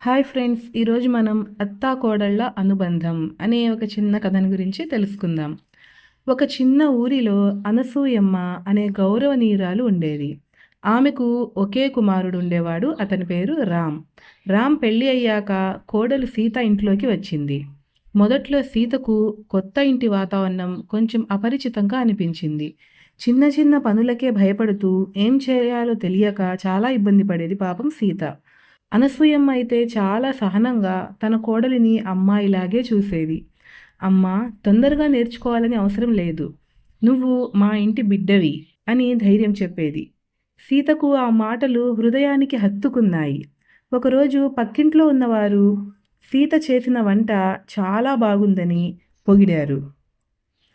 Hi friends, ఈరోజు మనం అత్తాకోడళ్ళ అనుబంధం అనే ఒక చిన్న కథను గురించి తెలుసుకుందాం. ఒక చిన్న ఊరిలో అనసూయమ్మ అనే గౌరవనీయురాలు ఉండేది. ఆమెకు ఒకే కుమారుడు ఉండేవాడు. అతని పేరు రామ్. రామ్ పెళ్ళి అయ్యాక కోడలు సీత ఇంట్లోకి వచ్చింది. మొదట్లో సీతకు కొత్త ఇంటి వాతావరణం కొంచెం అపరిచితంగా అనిపించింది. చిన్న చిన్న పనులకే భయపడుతూ ఏం చేయాలో తెలియక చాలా ఇబ్బంది పడేది పాపం సీత. అనసూయమ్మ అయితే చాలా సహనంగా తన కోడలిని అమ్మాయిలాగే చూసేది. అమ్మా, తొందరగా నేర్చుకోవాలని అవసరం లేదు. నువ్వు మా ఇంటి బిడ్డవి అని ధైర్యం చెప్పేది. సీతకు ఆ మాటలు హృదయానికి హత్తుకున్నాయి. ఒకరోజు పక్కింట్లో ఉన్నవారు సీత చేసిన వంట చాలా బాగుందని పొగిడారు.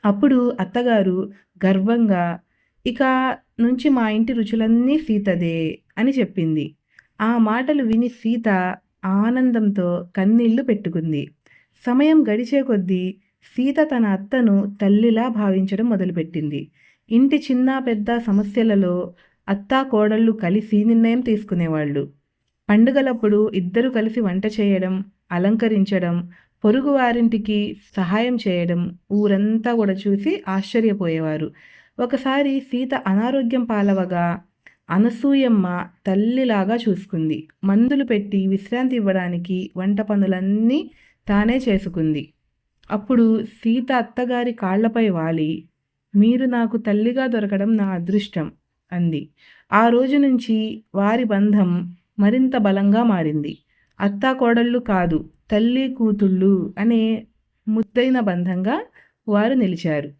అప్పుడు అత్తగారు గర్వంగా, ఇక నుంచి మా ఇంటి రుచులన్నీ సీతదే అని చెప్పింది. ఆ మాటలు విని సీత ఆనందంతో కన్నీళ్లు పెట్టుకుంది. సమయం గడిచే కొద్దీ సీత తన అత్తను తల్లిలా భావించడం మొదలుపెట్టింది. ఇంటి చిన్న పెద్ద సమస్యలలో అత్తా కోడళ్ళు కలిసి నిర్ణయం తీసుకునేవాళ్ళు. పండుగలప్పుడు ఇద్దరు కలిసి వంట చేయడం, అలంకరించడం, పొరుగువారింటికి సహాయం చేయడం ఊరంతా కూడా చూసి ఆశ్చర్యపోయేవారు. ఒకసారి సీత అనారోగ్యం పాలవగా అనసూయమ్మ తల్లిలాగా చూసుకుంది. మందులు పెట్టి విశ్రాంతి ఇవ్వడానికి వంట పనులన్నీ తానే చేసుకుంది. అప్పుడు సీత అత్తగారి కాళ్లపై వాలి, మీరు నాకు తల్లిగా దొరకడం నా అదృష్టం అంది. ఆ రోజు నుంచి వారి బంధం మరింత బలంగా మారింది. అత్తా కోడళ్ళు కాదు, తల్లి కూతుళ్ళు అనే ముద్దైన బంధంగా వారు నిలిచారు.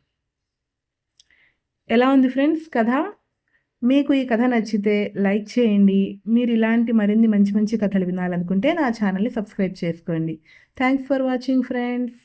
ఎలా ఉంది ఫ్రెండ్స్ కథ? మీకు ఈ కథ నచ్చితే లైక్ చేయండి. మీరు ఇలాంటి మరిన్ని మంచి మంచి కథలు వినాలనుకుంటే నా ఛానల్ని సబ్స్క్రైబ్ చేసుకోండి. Thanks for watching friends.